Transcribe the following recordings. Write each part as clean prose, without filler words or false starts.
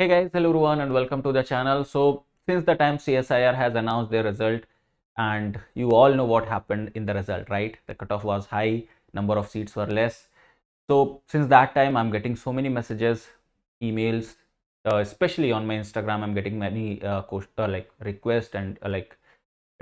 Hey guys, hello everyone and welcome to the channel. So since the time CSIR has announced their result and you all know what happened in the result, right? The cutoff was high, number of seats were less. So since that time I'm getting so many messages, emails, especially on my Instagram. I'm getting many like requests and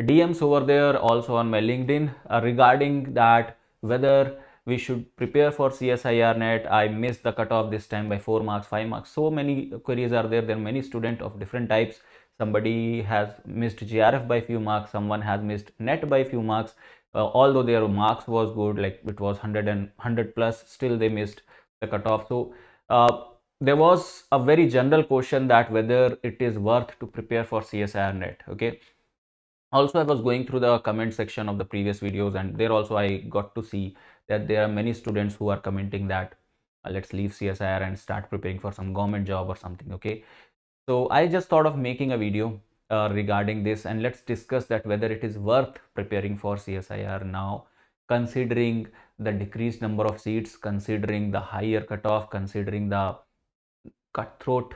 DMs over there, also on my LinkedIn regarding that whether we should prepare for CSIR net. I missed the cutoff this time by 4 marks, 5 marks. So many queries are there. There are many students of different types. Somebody has missed GRF by few marks. Someone has missed net by few marks. Although their marks was good, like it was 100 and 100 plus, still they missed the cutoff. So uh, there was a very general question that whether it is worth to prepare for CSIR net. Okay, also I was going through the comment section of the previous videos, and there also I got to see that there are many students who are commenting that let's leave CSIR and start preparing for some government job or something. Okay, so I just thought of making a video regarding this, and let's discuss that whether it is worth preparing for CSIR now, considering the decreased number of seats, considering the higher cutoff, considering the cutthroat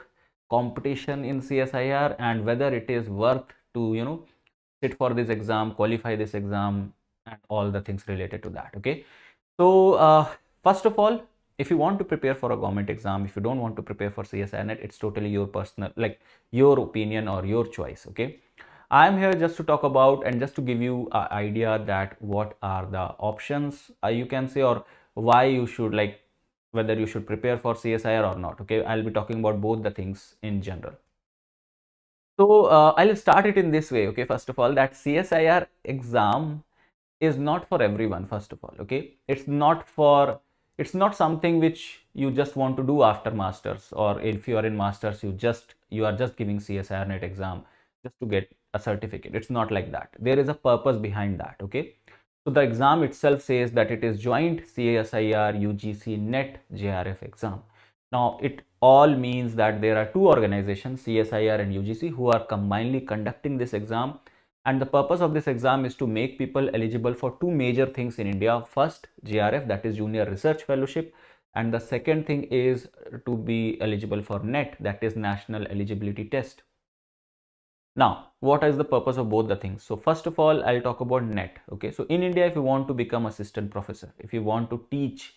competition in CSIR, and whether it is worth to sit for this exam, qualify this exam, and all the things related to that. Okay, so first of all, if you want to prepare for a government exam, if you don't want to prepare for CSIR net, it's totally your personal, like your opinion or your choice. Okay, I am here just to talk about and just to give you an idea that what are the options, you can say, or why you should, like, whether you should prepare for CSIR or not. Okay, I'll be talking about both the things in general. So I'll start it in this way. Okay, first of all, that CSIR exam is not for everyone. First of all, okay, it's not something which you just want to do after masters, or if you are in masters, you are just giving CSIR net exam just to get a certificate. It's not like that. There is a purpose behind that. Okay, so the exam itself says that it is joint CSIR UGC net JRF exam. Now it all means that there are two organizations, CSIR and UGC, who are combinedly conducting this exam, and the purpose of this exam is to make people eligible for two major things in India. First, JRF, that is Junior Research Fellowship, and the second thing is to be eligible for NET, that is National Eligibility Test. Now, what is the purpose of both the things? So first of all, I'll talk about NET. Okay, so in India, if you want to become assistant professor, if you want to teach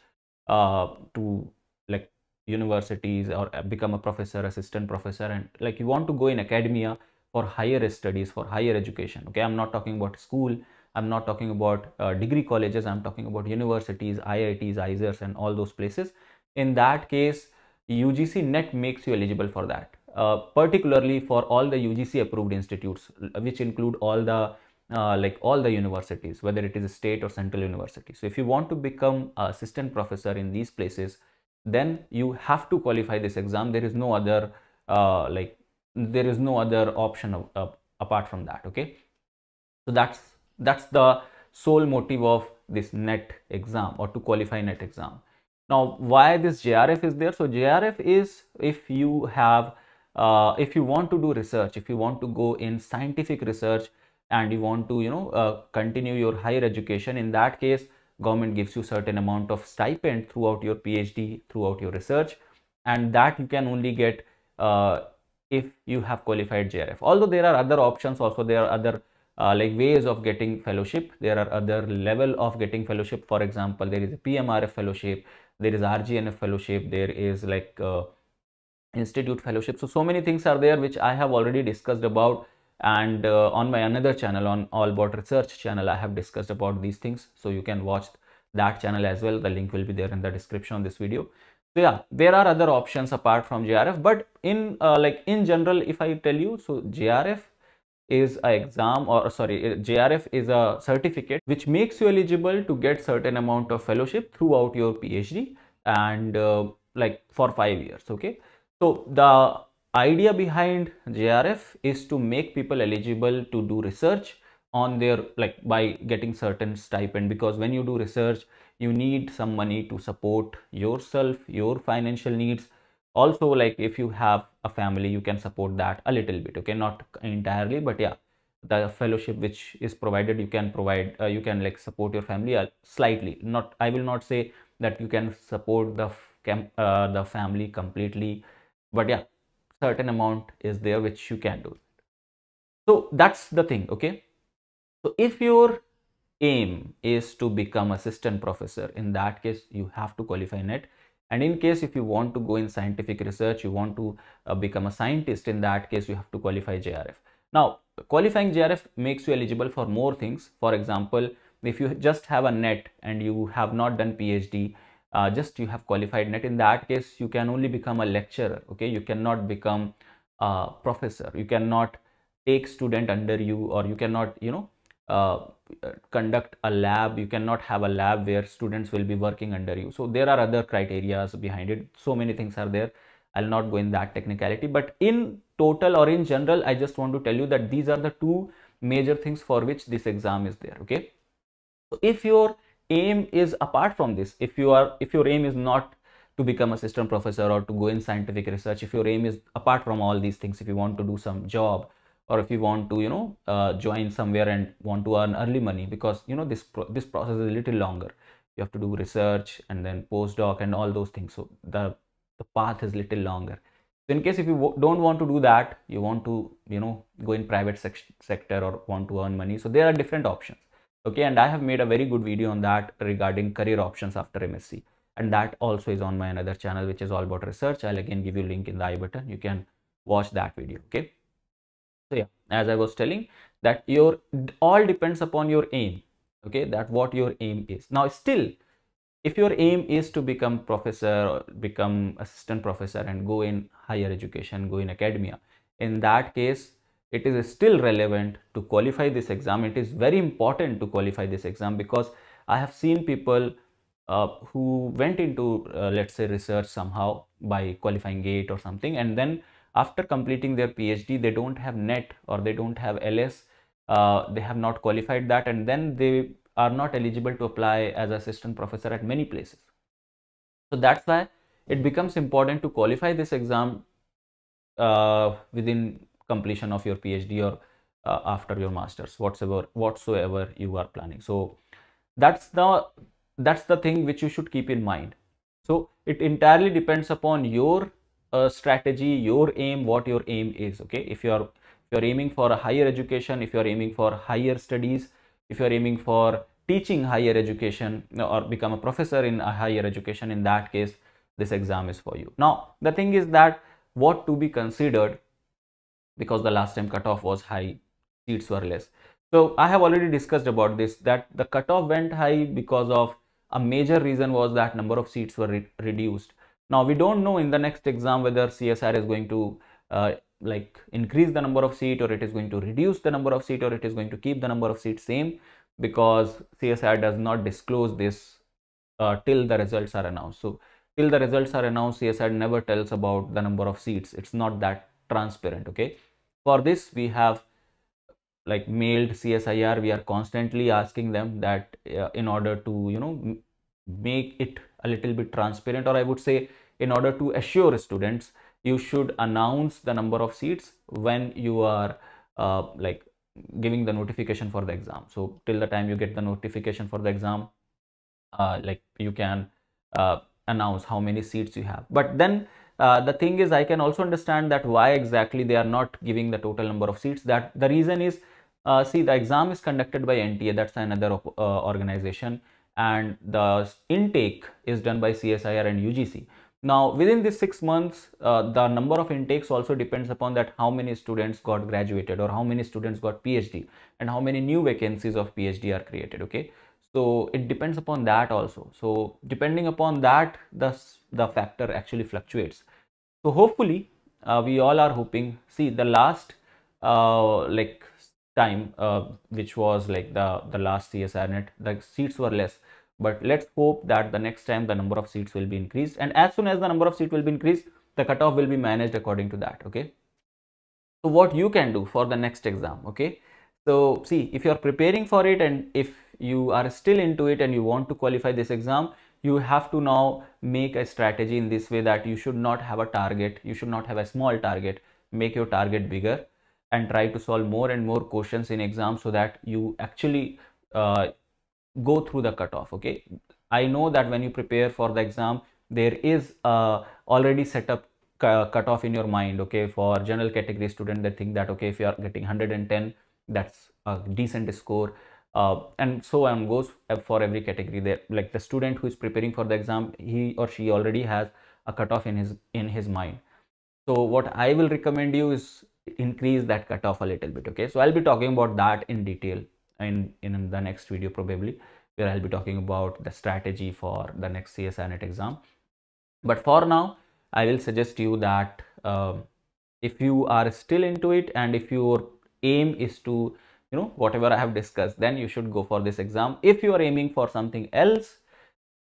to like universities, or become a professor, assistant professor, and like you want to go in academia for higher studies, for higher education. Okay, I'm not talking about school, I'm not talking about degree colleges, I'm talking about universities, IITs, ISERs, and all those places. In that case, UGC NET makes you eligible for that, particularly for all the UGC approved institutes, which include all the like all the universities, whether it is a state or central university. So if you want to become assistant professor in these places, then you have to qualify this exam. There is no other there is no other option apart from that. Okay, so that's the sole motive of this NET exam, or to qualify NET exam. Now, why this JRF is there? So JRF is if you want to do research, if you want to go in scientific research, and you want to continue your higher education. In that case, government gives you certain amount of stipend throughout your PhD, throughout your research, and that you can only get if you have qualified JRF. Although there are other options also, there are other like ways of getting fellowship. There are other level of getting fellowship. For example, there is a PMRF fellowship, there is RGNF fellowship, there is like institute fellowship. So many things are there which I have already discussed about, and on my another channel, on All About Research channel, I have discussed about these things, so you can watch that channel as well. The link will be there in the description of this video. So yeah, there are other options apart from JRF, but in like in general, if I tell you, so JRF is a exam, or sorry, JRF is a certificate which makes you eligible to get certain amount of fellowship throughout your PhD, and like for 5 years. Okay, so the idea behind JRF is to make people eligible to do research on their, like, by getting certain stipend, because when you do research, you need some money to support yourself, your financial needs. Also, like if you have a family, you can support that a little bit. Okay, not entirely, but yeah, the fellowship which is provided, you can provide, you can like support your family slightly. Not, I will not say that you can support the family completely, but yeah, certain amount is there which you can do. So that's the thing. Okay, so if your aim is to become assistant professor, in that case you have to qualify net. And in case if you want to go in scientific research, you want to become a scientist, in that case you have to qualify JRF. Now qualifying JRF makes you eligible for more things. For example, if you just have a net and you have not done PhD, just you have qualified net, in that case you can only become a lecturer. Okay, you cannot become a professor, you cannot take student under you, or you cannot conduct a lab. You cannot have a lab where students will be working under you. So there are other criterias behind it, so many things are there. I'll not go in that technicality, but in total or in general, I just want to tell you that these are the two major things for which this exam is there. Okay, so if your aim is apart from this, if your aim is not to become assistant professor or to go in scientific research, if your aim is apart from all these things, if you want to do some job, or if you want to join somewhere and want to earn early money, because this process is a little longer. You have to do research and then postdoc and all those things, so the path is little longer. So in case if you don't want to do that, you want to go in private sector or want to earn money, so there are different options. Okay, and I have made a very good video on that regarding career options after MSc, and that also is on my another channel which is all about research. I'll again give you link in the I button, you can watch that video. Okay, so yeah, as I was telling, that your all depends upon your aim. Okay, that what your aim is. Now still, if your aim is to become professor or become assistant professor and go in higher education, go in academia, in that case it is still relevant to qualify this exam. It is very important to qualify this exam, because I have seen people who went into let's say research somehow by qualifying GATE or something, and then after completing their PhD they don't have NET or they don't have LS, they have not qualified that, and then they are not eligible to apply as assistant professor at many places. So that's why it becomes important to qualify this exam within completion of your PhD or after your masters, whatsoever you are planning. So that's the thing which you should keep in mind. So it entirely depends upon your strategy, your aim, what your aim is. Okay, if you're aiming for a higher education, if you're aiming for higher studies, if you're aiming for teaching higher education or become a professor in a higher education, in that case this exam is for you. Now the thing is that what to be considered, because the last time cutoff was high, seats were less. So I have already discussed about this, that the cutoff went high because of a major reason was that number of seats were reduced. Now we don't know in the next exam whether CSIR is going to like increase the number of seat, or it is going to reduce the number of seat, or it is going to keep the number of seats same, because CSIR does not disclose this till the results are announced. So till the results are announced, CSIR never tells about the number of seats. It's not that transparent. Okay, for this we have like mailed CSIR. We are constantly asking them that in order to make it a little bit transparent, or I would say in order to assure students, you should announce the number of seats when you are like giving the notification for the exam. So till the time you get the notification for the exam, like you can announce how many seats you have. But then the thing is, I can also understand that why exactly they are not giving the total number of seats. That the reason is, see, the exam is conducted by NTA, that's another organization, and the intake is done by CSIR and UGC. Now within this 6 months, the number of intakes also depends upon that how many students got graduated, or how many students got PhD, and how many new vacancies of PhD are created. Okay, so it depends upon that also. So depending upon that, the factor actually fluctuates. So hopefully we all are hoping, see, the last like time which was like the last CSIR net, the seats were less, but let's hope that the next time the number of seats will be increased, and as soon as the number of seats will be increased, the cutoff will be managed according to that. Okay, so what you can do for the next exam. Okay, so see, if you are preparing for it, and if you are still into it and you want to qualify this exam, you have to now make a strategy in this way, that you should not have a target, you should not have a small target, make your target bigger, and try to solve more and more questions in exam, so that you actually go through the cutoff. Okay, I know that when you prepare for the exam, there is a already set up cutoff in your mind. Okay, for general category student, they think that okay, if you are getting 110, that's a decent score, and so on goes for every category. There, like the student who is preparing for the exam, he or she already has a cutoff in his mind. So what I will recommend you is increase that cutoff a little bit. Okay, so I'll be talking about that in detail in the next video probably, where I'll be talking about the strategy for the next CSIR NET exam. But for now, I will suggest you that if you are still into it and if your aim is to, whatever I have discussed, then you should go for this exam. If you are aiming for something else,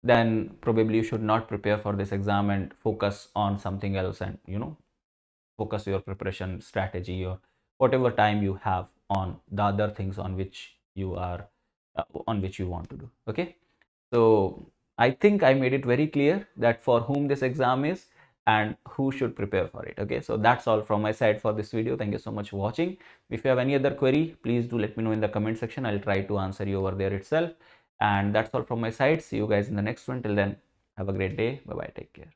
then probably you should not prepare for this exam and focus on something else, and focus your preparation strategy or whatever time you have on the other things on which you are on which you want to do. Okay, so I think I made it very clear that for whom this exam is and who should prepare for it. Okay, so that's all from my side for this video. Thank you so much for watching. If you have any other query, please do let me know in the comment section. I'll try to answer you over there itself. And that's all from my side. See you guys in the next one. Till then, have a great day. Bye bye. Take care.